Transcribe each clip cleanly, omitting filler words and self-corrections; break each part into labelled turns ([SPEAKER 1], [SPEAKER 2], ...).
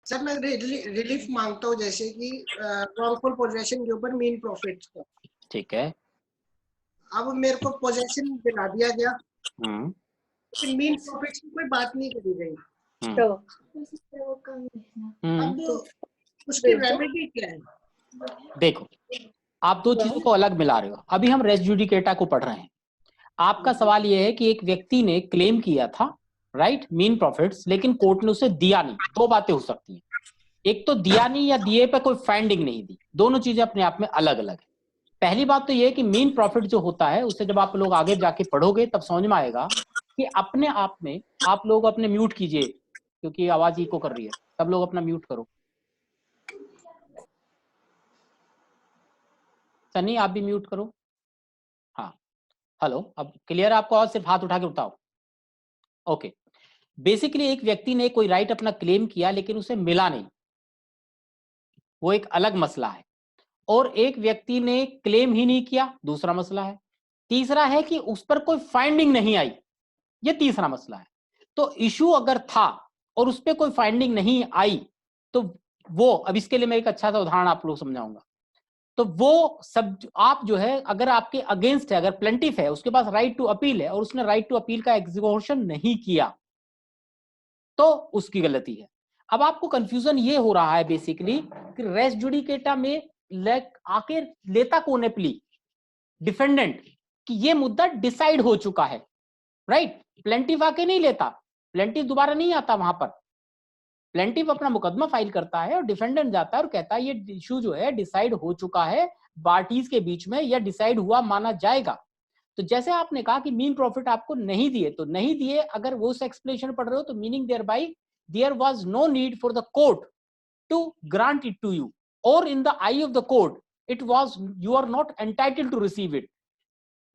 [SPEAKER 1] Sir मैं relief मांगता हूँ, जैसे कि रॉन्गफुल पोजेशन के ऊपर मीन प्रॉफिट का।
[SPEAKER 2] ठीक है।
[SPEAKER 1] अब मेरे को पोजेशन दिला दिया गया,
[SPEAKER 2] हम्म
[SPEAKER 1] लेकिन मीन प्रॉफिट की कोई बात नहीं करी गई।
[SPEAKER 2] हम्म
[SPEAKER 1] अब उसकी रेमेडी क्या है?
[SPEAKER 2] देखो, आप दो चीजों को अलग मिला रहे हो। अभी हम रेस जुडिकेटा को पढ़ रहे हैं। आपका सवाल यह है कि एक व्यक्ति ने क्लेम किया था, राइट, मीन प्रॉफिट्स, लेकिन कोर्ट ने उसे दिया नहीं। दो बातें हो सकती हैं, एक तो दिया नहीं या दिए पे कोई फाइंडिंग नहीं दी। दोनों चीजें अपने आप में अलग अलग है। पहली बात तो यह है कि मीन प्रॉफिट जो होता है उसे जब आप लोग आगे जाके पढ़ोगे तब समझ में आएगा कि अपने आप में, आप लोग अपने म्यूट कीजिए क्योंकि आवाज इको कर रही है, सब लोग अपना म्यूट करो। सनी आप भी म्यूट करो। हाँ, हेलो, अब क्लियर है आपको आवाज? सिर्फ हाथ उठा के बताओ। ओके। बेसिकली एक व्यक्ति ने कोई राइट अपना क्लेम किया लेकिन उसे मिला नहीं, वो एक अलग मसला है। और एक व्यक्ति ने क्लेम ही नहीं किया, दूसरा मसला है। तीसरा है कि उस पर कोई फाइंडिंग नहीं आई, ये तीसरा मसला है। तो इशू अगर था और उस पर कोई फाइंडिंग नहीं आई तो वो, अब इसके लिए मैं एक अच्छा सा उदाहरण आप लोग समझाऊंगा। तो वो सब आप जो है, अगर आपके अगेंस्ट है, अगर प्लेंटिफ है, उसके पास राइट टू अपील है और उसने राइट टू अपील का एग्जीक्यूशन नहीं किया तो उसकी गलती है। अब आपको कंफ्यूजन ये हो रहा है बेसिकली कि रेस जुडिकेटा में आके लेता कौन है प्ली? डिफेंडेंट, कि ये मुद्दा डिसाइड हो चुका है, राइट। प्लेंटिफ आके नहीं लेता, प्लेंटिफ दोबारा नहीं आता वहां पर। प्लेंटिफ अपना मुकदमा फाइल करता है और डिफेंडेंट जाता है और कहता है ये इशू जो है डिसाइड हो चुका है पार्टीज के बीच में, या डिसाइड हुआ माना जाएगा। तो जैसे आपने कहा कि मीन प्रॉफिट आपको नहीं दिए, तो नहीं दिए अगर वो एक्सप्लेनेशन पढ़ रहे हो तो meaning thereby there was no need for the court to grant it to you, और in the eye of the court it was, you are not entitled to receive it.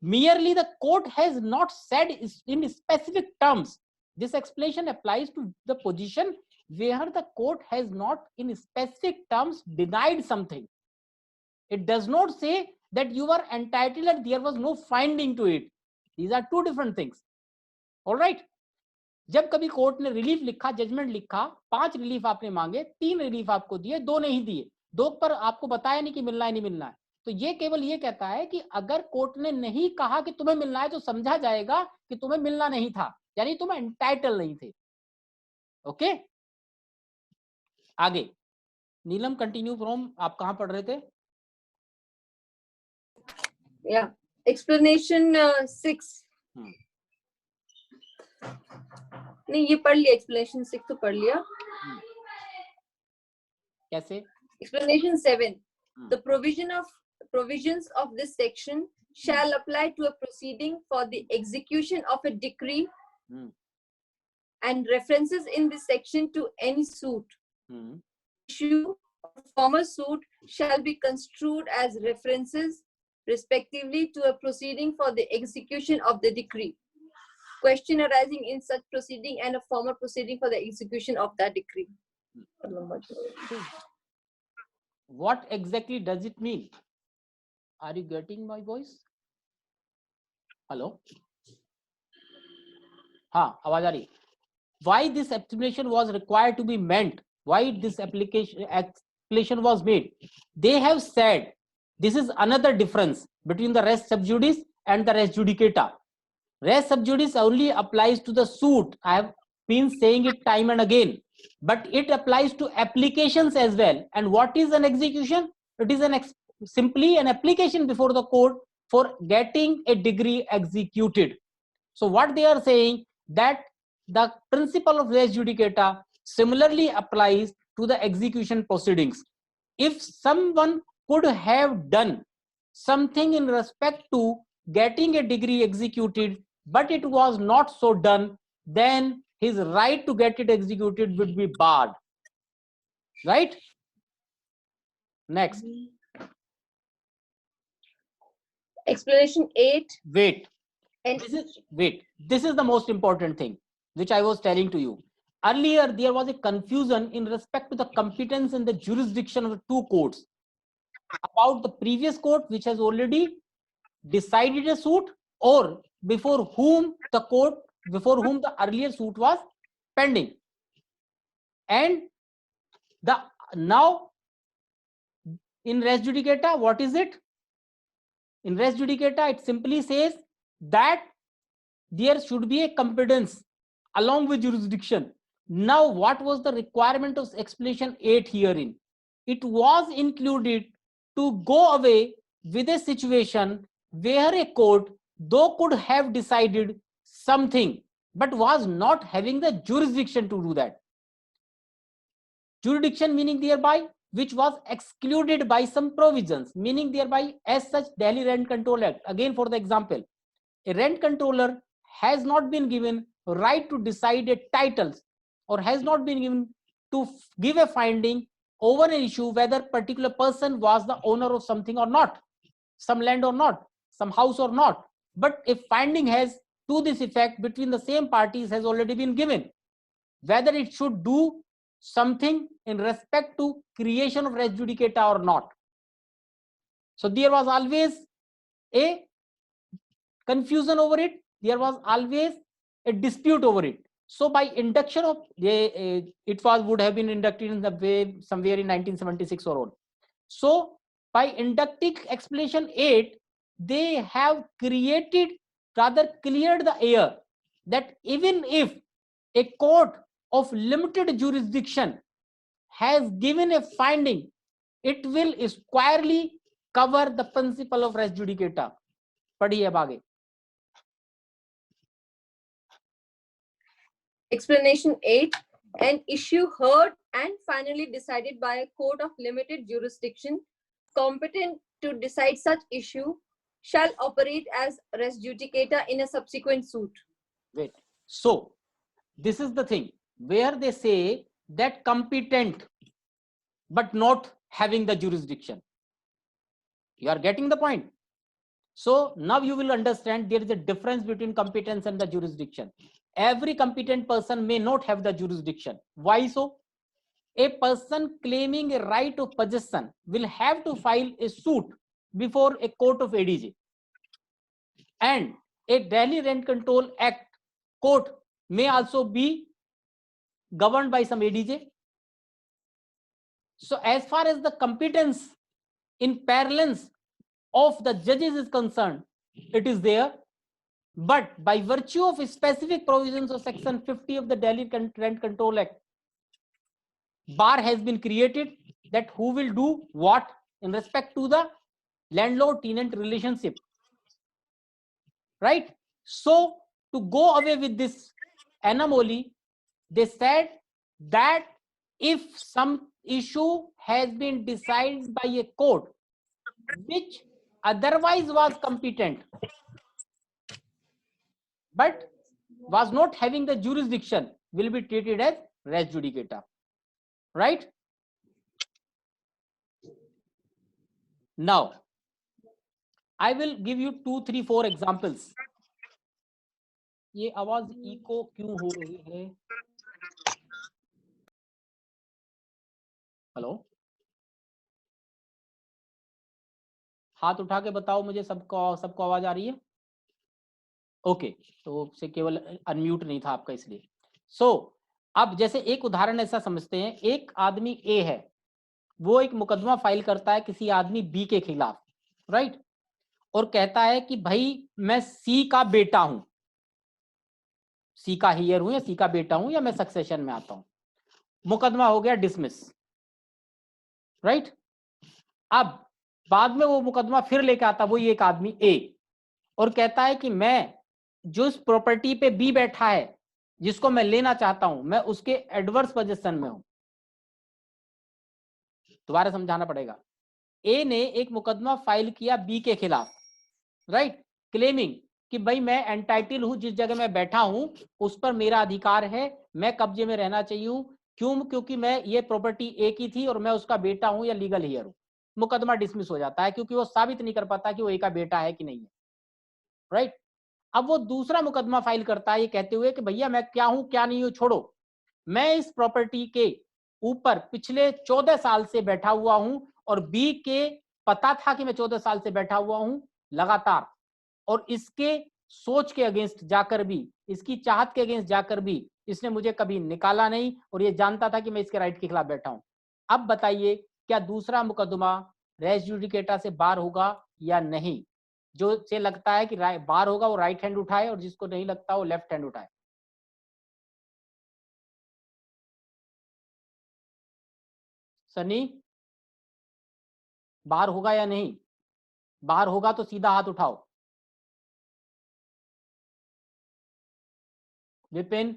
[SPEAKER 2] Merely the court has not said in specific terms. This explanation applies to the position where the court has not in specific terms denied something. It does not say that you are entitled and there was no finding to it. These are two different things. All right. जब कभी court ने relief लिखा, judgement लिखा, 5 relief आपने मांगे, 3 relief आपको दिए, 2 नहीं दिए, 2 पर आपको बताया नहीं कि मिलना है नहीं मिलना है, तो ये केवल ये कहता है कि अगर कोर्ट ने नहीं कहा कि तुम्हें मिलना है तो समझा जाएगा कि तुम्हें मिलना नहीं था, यानी तुम एंटाइटल नहीं थे। ओके, आगे नीलम कंटिन्यू फ्रॉम, आप कहां पढ़ रहे थे?
[SPEAKER 3] या एक्सप्लेनेशन 6 नहीं, ये पढ़ लिया, एक्सप्लेनेशन 6 तो पढ़ लिया।
[SPEAKER 2] कैसे?
[SPEAKER 3] Explanation 7. The provisions of this section shall apply to a proceeding for the execution of a decree and references in this section to any suit. Issue of former suit shall be construed as references respectively to a proceeding for the execution of the decree. Question arising in such proceeding and a former proceeding for the execution of that decree.
[SPEAKER 2] What exactly does it mean? Are you getting my voice? Hello? हाँ, आवाज आ रही? Why this explanation was required to be meant? Why this explanation was made? They have said this is another difference between the res sub judice and the res judicata. Res sub judice only applies to the suit. I have been saying it time and again, but it applies to applications as well. And what is an execution? It is simply an application before the court for getting a degree executed. So what they are saying, that the principle of res judicata similarly applies to the execution proceedings. If someone could have done something in respect to getting a degree executed, but it was not so done, then his right to get it executed would be barred. Right? Next.
[SPEAKER 3] Explanation 8.
[SPEAKER 2] Wait. This is the most important thing which I was telling to you. Earlier, there was a confusion in respect to the competence and the jurisdiction of the two courts. About the previous court which has already decided a suit, or before whom the earlier suit was pending. And Now in res judicata, what is it? In res judicata, it simply says that there should be a competence along with jurisdiction. Now, what was the requirement of explanation 8 herein? It was included to go away with a situation where a court, though could have decided something, but was not having the jurisdiction to do that. Jurisdiction meaning thereby which was excluded by some provisions, meaning thereby as such Delhi Rent Control Act. Again, for the example, a rent controller has not been given right to decide a titles, or has not been given to give a finding over an issue whether particular person was the owner of something or not, some land or not, some house or not. But a finding has to this effect between the same parties has already been given, whether it should do something in respect to creation of res judicata or not. So there was always a confusion over it, there was always a dispute over it. So by induction of it would have been inducted in the way somewhere in 1976 or all. So by inducting explanation 8, they have created, rather cleared the air that even if a court of limited jurisdiction has given a finding, it will squarely cover the principle of res judicata. पढ़िए अब आगे.
[SPEAKER 3] Explanation 8. An issue heard and finally decided by a court of limited jurisdiction competent to decide such issue shall operate as res judicata in a subsequent suit.
[SPEAKER 2] Wait. So this is the thing where they say that competent but not having the jurisdiction. You are getting the point? So now you will understand there is a difference between competence and the jurisdiction. Every competent person may not have the jurisdiction. Why so? A person claiming a right of possession will have to file a suit before a court of ADJ. And a Delhi Rent Control Act court may also be governed by some ADJ. So as far as the competence in parlance of the judges is concerned, it is there. But by virtue of specific provisions of section 50 of the Delhi Rent Control Act, bar has been created that who will do what in respect to the landlord-tenant relationship. Right? So to go away with this anomaly, they said that if some issue has been decided by a court which otherwise was competent but was not having the jurisdiction, will be treated as res judicata. Right? Now I will give you 2, 3, 4 examples. ये आवाज eco क्यों हो रही है? Hello, हाथ उठा के बताओ मुझे सबको आवाज आ रही है? ओके, तो से केवल अनम्यूट नहीं था आपका इसलिए. सो अब जैसे एक उदाहरण ऐसा समझते हैं, एक आदमी ए है, वो एक मुकदमा फाइल करता है किसी आदमी बी के खिलाफ, राइट? और कहता है कि भाई मैं सी का बेटा हूं, सी का हियर हूं या सी का बेटा हूं, या मैं सक्सेशन में आता हूं. मुकदमा हो गया डिसमिस, राइट? अब बाद में वो मुकदमा फिर लेके आता वही एक आदमी ए और कहता है कि मैं जो इस प्रॉपर्टी पे बी बैठा है जिसको मैं लेना चाहता हूं, मैं उसके एडवर्स पोजीशन में हूं. दोबारा समझाना पड़ेगा. ए ने एक मुकदमा फाइल किया बी के खिलाफ, राइट, क्लेमिंग कि भाई मैं एंटाइटल हूं, जिस जगह मैं बैठा हूं उस पर मेरा अधिकार है, मैं कब्जे में रहना चाहिए हूं. क्यों? क्योंकि मैं ये प्रॉपर्टी ए की थी और मैं उसका बेटा हूं या लीगल हियर हूं. मुकदमा डिसमिस हो जाता है क्योंकि वो साबित नहीं कर पाता कि वो ए का बेटा है कि नहीं है, राइट? अब वो दूसरा मुकदमा फाइल करता है ये कहते हुए कि भैया मैं क्या हूं क्या नहीं हूं छोड़ो, मैं इस प्रॉपर्टी के ऊपर पिछले 14 साल से बैठा हुआ हूं और बी के पता था कि मैं 14 साल से बैठा हुआ हूं लगातार, और इसके सोच के अगेंस्ट जाकर भी, इसकी चाहत के अगेंस्ट जाकर भी इसने मुझे कभी निकाला नहीं और ये जानता था कि मैं इसके राइट के खिलाफ बैठा हूं. अब बताइए क्या दूसरा मुकदमा रेस जुडिकेटा से बार होगा या नहीं? जो से लगता है कि बार होगा वो राइट हैंड उठाए और जिसको नहीं लगता वो लेफ्ट हैंड उठाए। सनी, बार होगा या नहीं? बार होगा तो सीधा हाथ उठाओ। विपिन,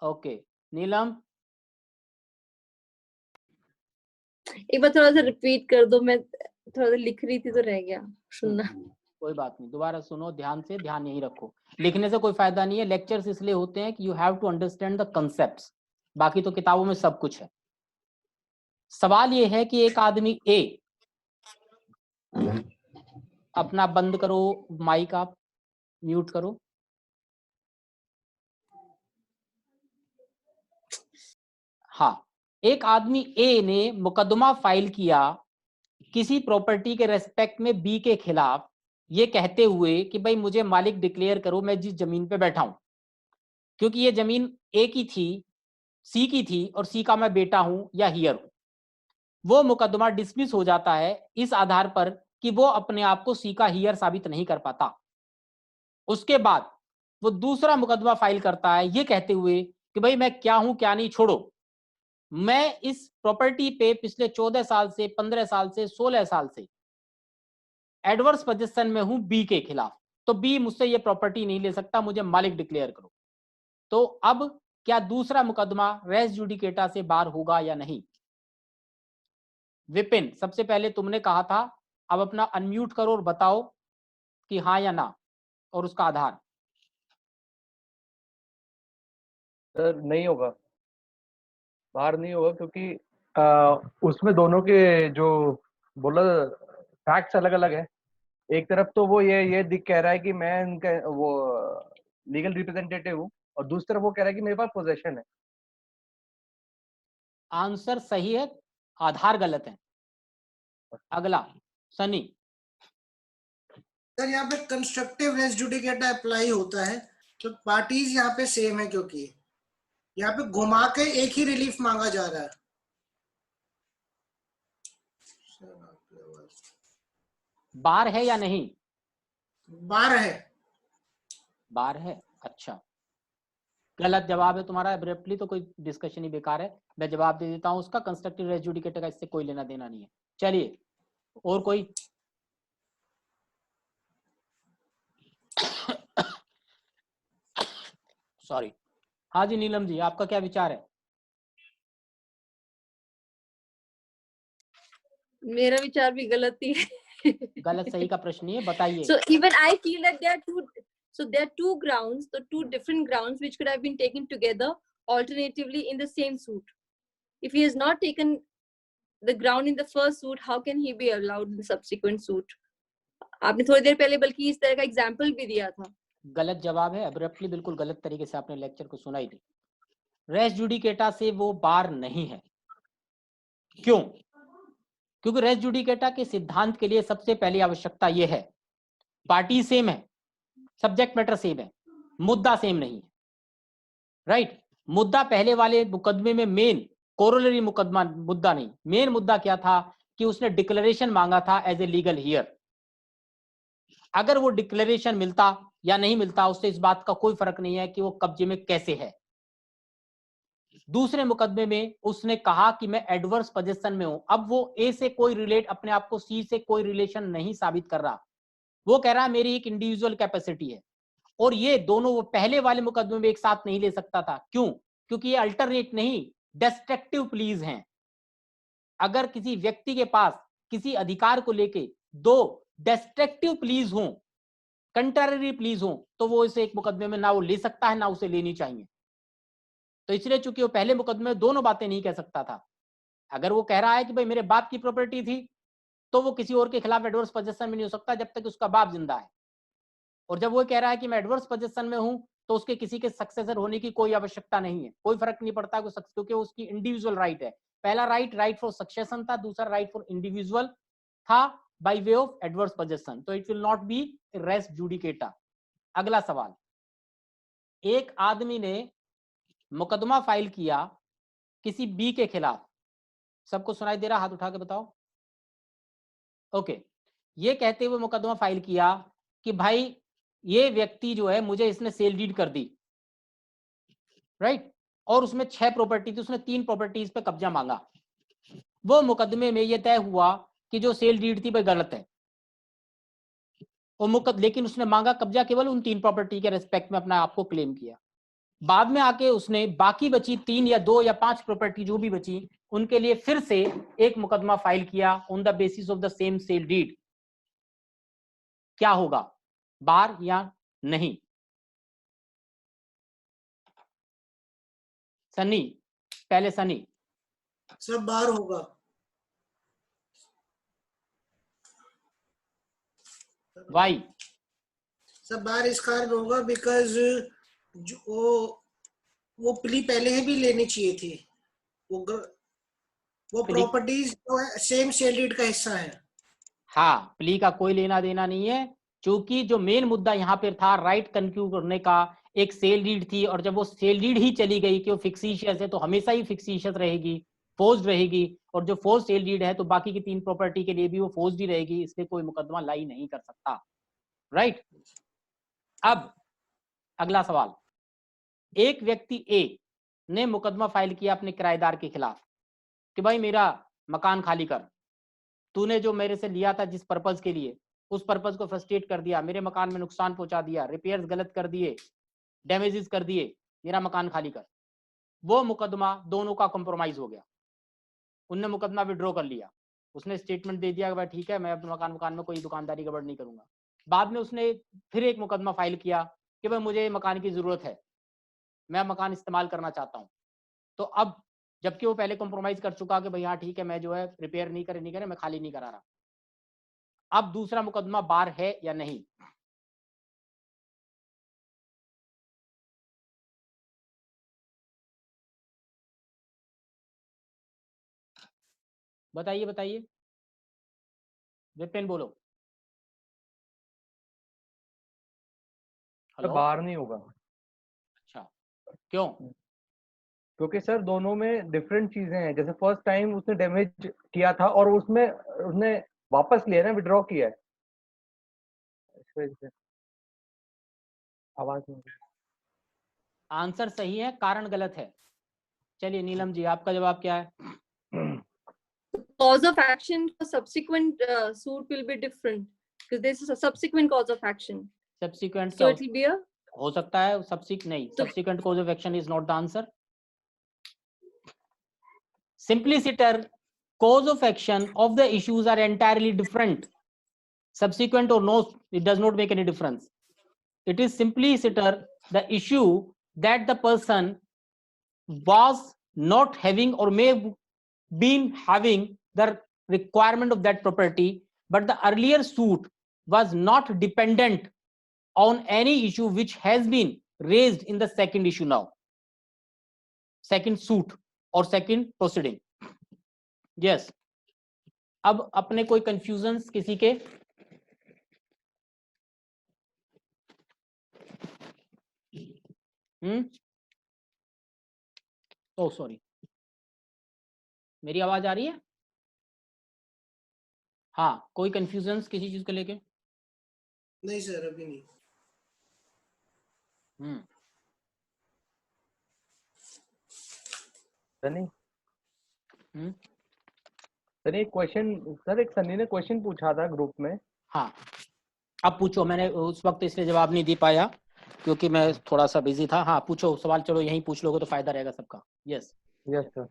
[SPEAKER 2] ओके। नीलम,
[SPEAKER 3] एक बार थोड़ा सा रिपीट कर दो, मैं थोड़ा सा लिख रही थी तो रह गया सुनना।
[SPEAKER 2] कोई बात नहीं, दोबारा सुनो ध्यान से, ध्यान यही रखो। लिखने से कोई फायदा नहीं है, लेक्चर्स इसलिए होते हैं कि you have to understand the concepts, बाकी तो किताबों में सब कुछ है। सवाल ये है कि एक आदमी ए, अपना बंद करो माइक, आप म्यूट करो। हाँ, एक आदमी ए ने मुकदमा फाइल किया किसी प्रॉपर्टी के रेस्पेक्ट में बी के खिलाफ, ये कहते हुए कि भाई मुझे मालिक डिक्लेयर करो मैं जिस जमीन पे बैठा हूं, क्योंकि ये जमीन ए की थी, सी की थी और सी का मैं बेटा हूं या हियर हूं। वो मुकदमा डिसमिस हो जाता है इस आधार पर कि वो अपने आप को सी का हियर साबित नहीं कर पाता। उसके बाद वो दूसरा मुकदमा फाइल करता है ये कहते हुए कि भाई मैं क्या हूं क्या नहीं छोड़ो, मैं इस प्रॉपर्टी पे पिछले 14 साल से, 15 साल से, 16 साल से एडवर्स पोजीशन में हूं बी के खिलाफ, तो बी मुझसे ये प्रॉपर्टी नहीं ले सकता, मुझे मालिक डिक्लेयर करो। तो अब क्या दूसरा मुकदमा रेस जुडिकेटा से बार होगा या नहीं? विपिन, सबसे पहले तुमने कहा था, अब अपना अनम्यूट करो और बताओ कि हाँ या ना और उसका आधार।
[SPEAKER 4] सर नहीं होगा, बाहर नहीं होगा, क्योंकि उसमें दोनों के जो बोला फैक्ट्स अलग अलग है। एक तरफ तो वो ये दिख कह रहा है कि मैं इनका वो लीगल रिप्रेजेंटेटिव हूँ, और दूसरी तरफ वो कह रहा है कि मेरे पास पोजेशन है।
[SPEAKER 2] आंसर सही है, आधार गलत है। अगला सनी।
[SPEAKER 1] सर यहाँ पे कंस्ट्रक्टिव रेस जुडिकेटा अप्लाई होता है तो पार्टीज यहाँ पे सेम है, क्योंकि यहाँ पे घुमा के एक ही रिलीफ मांगा जा रहा है।
[SPEAKER 2] बार है या नहीं?
[SPEAKER 1] बार है।
[SPEAKER 2] बार है, अच्छा। गलत जवाब है तुम्हारा एब्रेप्टली, तो कोई डिस्कशन ही बेकार है, मैं जवाब दे देता हूं उसका। कंस्ट्रक्टिव रेस जुडिकेटा का इससे कोई लेना देना नहीं है। चलिए और कोई? सॉरी। हाँ जी नीलम जी, आपका क्या विचार है?
[SPEAKER 3] मेरा विचार भी गलत ही है।
[SPEAKER 2] गलत सही का प्रश्न नहीं है, बताइए।
[SPEAKER 3] So even I feel that there are two grounds, the two different grounds which could have been taken together alternatively in the same suit. If he has not taken the ground in the first suit, how can he be allowed in the subsequent suit? आपने थोड़ी देर पहले बल्कि इस तरह का example भी दिया था।
[SPEAKER 2] गलत जवाब है एब्रप्टली, बिल्कुल गलत तरीके से आपने लेक्चर को सुना ही नहीं। रेस जुडिकेटा से वो बार नहीं है। क्यों? क्योंकि रेस जुडिकेटा के सिद्धांत के लिए सबसे पहली आवश्यकता यह है, पार्टी सेम है, सब्जेक्ट मैटर सेम है, मुद्दा सेम नहीं है। राइट? मुद्दा पहले वाले मुकदमे में मेन कोरोलरी मुकदमा मुद्दा नहीं, मेन मुद्दा क्या था कि उसने डिक्लेरेशन मांगा था एज ए लीगल हियर। अगर वो डिक्लेरेशन मिलता या नहीं मिलता उससे इस बात का कोई फर्क नहीं है कि वो कब्जे में कैसे है। दूसरे मुकदमे में उसने कहा कि मैं एडवर्स पोजीशन में हूं। अब वो ए से कोई रिलेट, अपने आप को सी से कोई रिलेशन नहीं साबित कर रहा, वो कह रहा है मेरी एक इंडिविजुअल कैपेसिटी है। और ये दोनों वो पहले वाले मुकदमे में एक साथ नहीं ले सकता था। क्यों? क्योंकि ये अल्टरनेट नहीं, डिस्ट्रक्टिव प्लीज हैं। अगर किसी व्यक्ति के पास किसी अधिकार को लेके दो डिस्ट्रक्टिव प्लीज हों, कंट्रारी प्लीज हों, तो वो इसे एक मुकदमे में ना वो ले सकता है ना उसे लेनी चाहिए। तो इसलिए चूंकि वो पहले मुकदमे में दोनों बातें नहीं कह सकता था। अगर वो कह रहा है कि भाई मेरे बाप की प्रॉपर्टी थी, तो वो किसी और के खिलाफ एडवर्स पोजीशन में नहीं हो सकता जब तक उसका बाप जिंदा है। और जब वो कह रहा है कि मैं एडवर्स पोजीशन में हूं, तो उसके किसी के सक्सेसर होने की कोई आवश्यकता नहीं है, कोई फर्क नहीं पड़ता, क्योंकि उसकी इंडिविजुअल राइट है। पहला राइट फॉर सक्सेशन था, दूसरा राइट फॉर इंडिविजुअल था by way of adverse position. तो it will not be res judicata. अगला सवाल, एक आदमी ने मुकदमा फाइल किया किसी बी के खिलाफ सबको सुनाई दे रहा? हाथ उठा के बताओ। ओके, ये कहते हुए मुकदमा फाइल किया कि भाई ये व्यक्ति जो है मुझे इसने सेल डीड कर दी, राइट, और उसमें 6 प्रॉपर्टी थी, उसने 3 प्रॉपर्टीज पे कब्जा मांगा। वो मुकदमे में ये तय हुआ कि जो सेल डीड थी वह गलत है, और लेकिन उसने मांगा कब्जा केवल उन 3 प्रॉपर्टी के रेस्पेक्ट में, अपना आपको क्लेम किया। बाद में आके उसने बाकी बची 3 या 2 या 5 प्रॉपर्टी जो भी बची उनके लिए फिर से एक मुकदमा फाइल किया on the basis of the same sale deed. क्या होगा, बार या नहीं? सनी, पहले सनी।
[SPEAKER 1] सब बार होगा।
[SPEAKER 2] वाई?
[SPEAKER 1] सब बार इस कारण होगा बिकॉज जो वो प्ली पहले ही भी लेनी चाहिए थी। वो प्रॉपर्टीज जो है सेम सेल डीड का हिस्सा है।
[SPEAKER 2] हाँ, प्ली का कोई लेना देना नहीं है, क्योंकि जो मेन मुद्दा यहाँ पे था राइट कंक्लूड करने का, एक सेल डीड थी, और जब वो सेल डीड ही चली गई कि वो फिक्सिशियस है तो हमेशा ही फिक्सिशियस रहेगी, फोर्स्ड रहेगी, और जो फोर्स सेल डीड है तो बाकी की 3 प्रॉपर्टी के लिए भी वो फोर्स्ड ही रहेगी, इसलिए कोई मुकदमा लाई नहीं कर सकता, राइट। अब अगला सवाल, एक व्यक्ति ए ने मुकदमा फाइल किया अपने किराएदार के खिलाफ कि भाई मेरा मकान खाली कर, तूने जो मेरे से लिया था जिस पर्पज के लिए, उस पर्पज को फ्रस्ट्रेट कर दिया, मेरे मकान में नुकसान पहुंचा दिया, रिपेयर्स गलत कर दिए, डैमेजेस कर दिए, मेरा मकान खाली कर। वो मुकदमा दोनों का कॉम्प्रोमाइज हो गया, उनने मुकदमा विड्रॉ कर लिया, उसने स्टेटमेंट दे दिया कि भाई ठीक है मैं अपने मकान में कोई दुकानदारी गड़बड़ नहीं करूंगा। बाद में उसने फिर एक मुकदमा फाइल किया कि भाई मुझे मकान की जरूरत है, मैं मकान इस्तेमाल करना चाहता हूँ। तो अब जबकि वो पहले कॉम्प्रोमाइज कर चुका कि भाई हाँ ठीक है मैं जो है रिपेयर नहीं करे मैं खाली नहीं करा रहा, अब दूसरा मुकदमा बार है या नहीं? बताइए बताइए, विपिन बोलो। हेलो,
[SPEAKER 4] बार नहीं होगा।
[SPEAKER 2] अच्छा, क्यों?
[SPEAKER 4] क्योंकि सर दोनों में डिफरेंट चीजें हैं। जैसे फर्स्ट टाइम उसने डैमेज किया था और उसमें उसने वापस लिया ना, विड्रॉ किया है, इस वजह से आवाज नहीं।
[SPEAKER 2] आंसर सही है, कारण गलत है। चलिए नीलम जी, आपका जवाब क्या है?
[SPEAKER 3] Cause of action for subsequent suit will be different because this is a subsequent cause of action.
[SPEAKER 2] Subsequent
[SPEAKER 3] So it will be a
[SPEAKER 2] हो सकता है, नहीं, subsequent cause of action is not the answer. Simpliciter, cause of action of the issues are entirely different. Subsequent or no, it does not make any difference. It is simpliciter, the issue that the person was not having or may been having the requirement of that property, but the earlier suit was not dependent on any issue which has been raised in the second issue now, second suit or second proceeding. Yes. अब अपने कोई confusions किसी के? Oh sorry, मेरी आवाज आ रही है? हाँ, कोई कंफ्यूजन्स किसी चीज को लेके?
[SPEAKER 1] नहीं सर, अभी नहीं।
[SPEAKER 4] सनी सनी क्वेश्चन, सर एक सनी ने क्वेश्चन पूछा था ग्रुप में।
[SPEAKER 2] हाँ, अब पूछो, मैंने उस वक्त इसलिए जवाब नहीं दे पाया क्योंकि मैं थोड़ा सा बिजी था। हाँ पूछो सवाल, चलो यहीं पूछ लोगे तो फायदा रहेगा सबका। Yes
[SPEAKER 4] yes sir.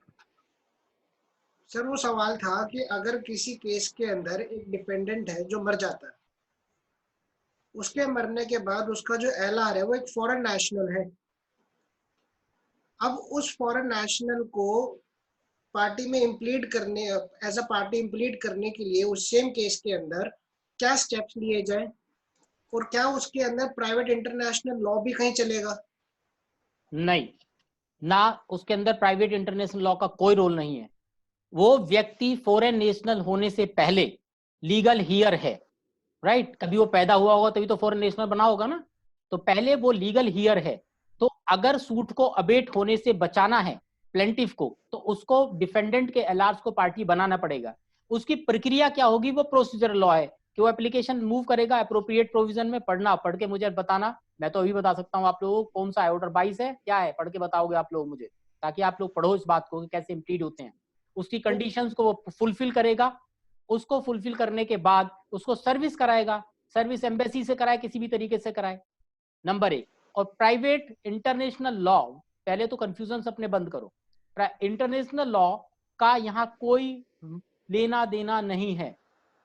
[SPEAKER 1] सर वो सवाल था कि अगर किसी केस के अंदर एक डिपेंडेंट है जो मर जाता है, उसके मरने के बाद उसका जो एलआर है वो एक फॉरेन नेशनल है। अब उस फॉरेन नेशनल को पार्टी में इम्प्लीड करने, एज अ पार्टी इम्प्लीड करने के लिए उस सेम केस के अंदर क्या स्टेप्स लिए जाएं, और क्या उसके अंदर प्राइवेट इंटरनेशनल लॉ भी कहीं चलेगा? नहीं,
[SPEAKER 2] ना उसके अंदर प्राइवेट इंटरनेशनल लॉ का कोई रोल नहीं है। वो व्यक्ति फॉरेन नेशनल होने से पहले लीगल हियर है, राइट? कभी वो पैदा हुआ होगा तभी तो फॉरेन नेशनल बना होगा ना, तो पहले वो लीगल हियर है। तो अगर सूट को अबेट होने से बचाना है, प्लेंटिफ को, तो उसको डिफेंडेंट के एलआर्स को पार्टी बनाना पड़ेगा। उसकी प्रक्रिया क्या होगी, वो प्रोसीजरल लॉ है कि वो एप्लीकेशन मूव करेगा अप्रोप्रिएट प्रोविजन में। पढ़ना, पढ़ के मुझे बताना, मैं तो अभी बता सकता हूँ आप लोगों को कौन सा है, ऑर्डर 22 है क्या है, पढ़ के बताओगे आप लोग मुझे, ताकि आप लोग पढ़ो इस बात को कि कैसे इम्प्लीड होते हैं। उसकी कंडीशंस को वो फुलफिल करेगा, उसको फुलफिल करने के बाद उसको सर्विस कराएगा, सर्विस एम्बेसी से कराए, किसी भी तरीके से कराए, नंबर 1। और प्राइवेट इंटरनेशनल लॉ, पहले तो कंफ्यूजन अपने बंद करो, इंटरनेशनल लॉ का यहाँ कोई लेना देना नहीं है,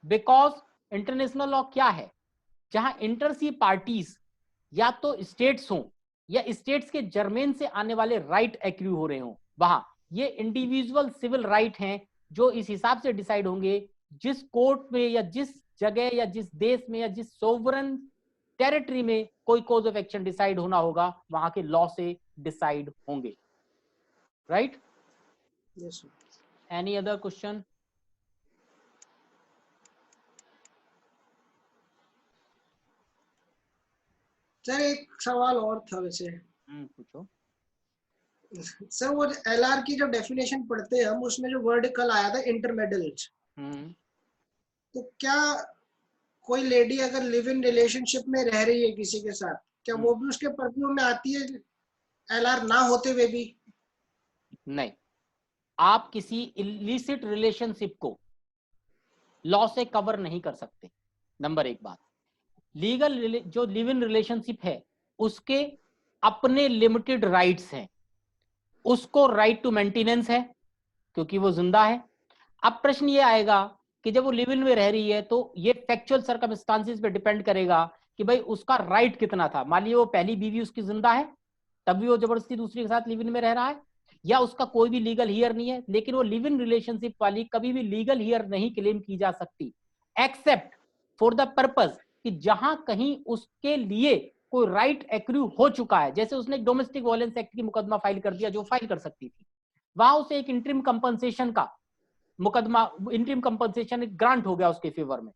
[SPEAKER 2] बिकॉज इंटरनेशनल लॉ क्या है, जहां इंटरसी पार्टीज या तो स्टेट्स हों या स्टेट्स के जर्मेन से आने वाले राइट एक्रू हो रहे हों, वहां ये इंडिविजुअल सिविल राइट हैं जो इस हिसाब से डिसाइड होंगे जिस कोर्ट में या जिस जगह या जिस देश में या जिस सोवरन टेरिटरी में कोई कोज ऑफ एक्शन डिसाइड होना होगा, वहां के लॉ से डिसाइड होंगे, right?
[SPEAKER 1] Yes
[SPEAKER 2] any other question?
[SPEAKER 1] Sir एक सवाल और था वैसे।
[SPEAKER 2] पूछो।
[SPEAKER 1] सर वो एलआर की जो डेफिनेशन पढ़ते हैं हम, उसमें जो वर्ड कल आया था इंटरमेडल्स, तो क्या कोई लेडी अगर लिव इन रिलेशनशिप में रह रही है किसी के साथ, क्या वो भी उसके परव्यू में आती है एलआर ना होते हुए भी?
[SPEAKER 2] नहीं, आप किसी इलिसिट रिलेशनशिप को लॉ से कवर नहीं कर सकते, नंबर 1 बात। लीगल जो लिव इन रिलेशनशिप है उसके अपने लिमिटेड राइट्स हैं, उसको राइट टू मेंटेनेंस है क्योंकि वो जिंदा है। अब प्रश्न ये आएगा कि जब वो लिव इन में रह रही है तो ये फैक्चुअल सर्कमस्टांसेस पे डिपेंड करेगा कि भाई उसका राइट कितना था। मान लीजिए वो पहली बीवी उसकी जिंदा है, तब भी वो जबरदस्ती दूसरी के साथ लिव इन में रह रहा है, या उसका कोई भी लीगल हियर नहीं है, लेकिन वो लिव इन रिलेशनशिप वाली कभी भी लीगल हियर नहीं क्लेम की जा सकती, एक्सेप्ट फॉर द पर्पस कि जहां कहीं उसके लिए कोई राइट एक्रू हो चुका है। जैसे उसने एक डोमेस्टिक वायलेंस एक्ट की मुकदमा फाइल कर दिया, जो फाइल कर सकती थी, वहां उसे एक इंटरिम कंपनसेशन का मुकदमा, इंटरिम कंपनसेशन ग्रांट हो गया उसके फेवर में,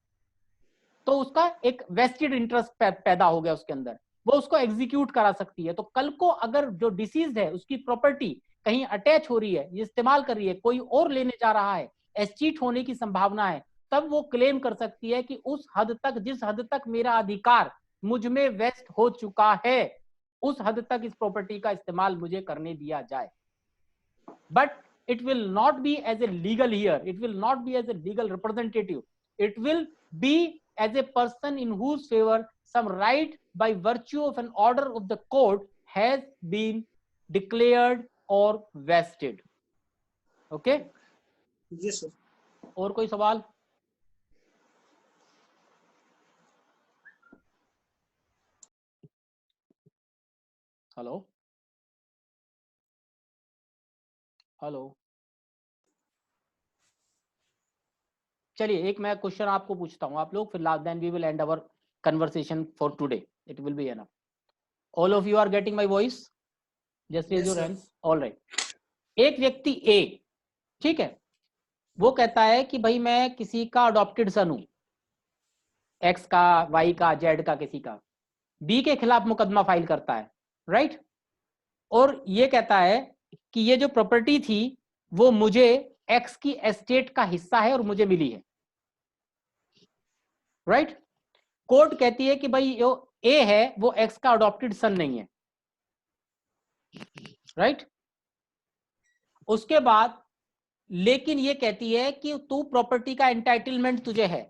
[SPEAKER 2] तो उसका एक वेस्टेड इंटरेस्ट पैदा हो गया उसके अंदर, वो उसको एग्जीक्यूट करा सकती है। तो कल को अगर जो डिसीज है उसकी प्रॉपर्टी कहीं अटैच हो रही है, ये इस्तेमाल कर रही है, कोई और लेने जा रहा है, एस्चीट होने की संभावना है, तब वो क्लेम कर सकती है कि उस हद तक, जिस हद तक मेरा अधिकार मुझ में वेस्ट हो चुका है, उस हद तक इस प्रॉपर्टी का इस्तेमाल मुझे करने दिया जाए। But it will not be as a legal here, it will not be as a legal representative, it will be as a person in whose favor some right by virtue of an order of the court has been declared or vested. Okay?
[SPEAKER 1] Yes sir.
[SPEAKER 2] और कोई सवाल? Hello hello, चलिए एक मैं question आपको पूछता हूं, आप लोग फिर last, then we will end our conversation for today, it will be enough. All of you are getting my voice? Just raise your hands. All right. एक व्यक्ति ए, ठीक है, वो कहता है कि भाई मैं किसी का अडॉप्टेड सन हूं, एक्स का, वाई का, जेड का, किसी का, बी के खिलाफ मुकदमा फाइल करता है, राइट? और ये कहता है कि ये जो प्रॉपर्टी थी वो मुझे एक्स की एस्टेट का हिस्सा है और मुझे मिली है, राइट? कोर्ट कहती है कि भाई जो ए है वो एक्स का अडॉप्टेड सन नहीं है, राइट? उसके बाद लेकिन ये कहती है कि तू प्रॉपर्टी का एंटाइटलमेंट तुझे है,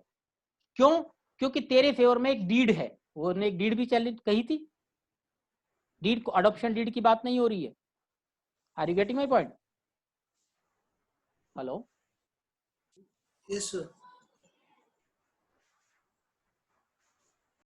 [SPEAKER 2] क्यों? क्योंकि तेरे फेवर में एक डीड है, वो ने एक डीड भी चली कही थी, डीड को, अडॉप्शन डीड की बात नहीं हो रही है। Are you getting my point? Hello?
[SPEAKER 1] Yes sir.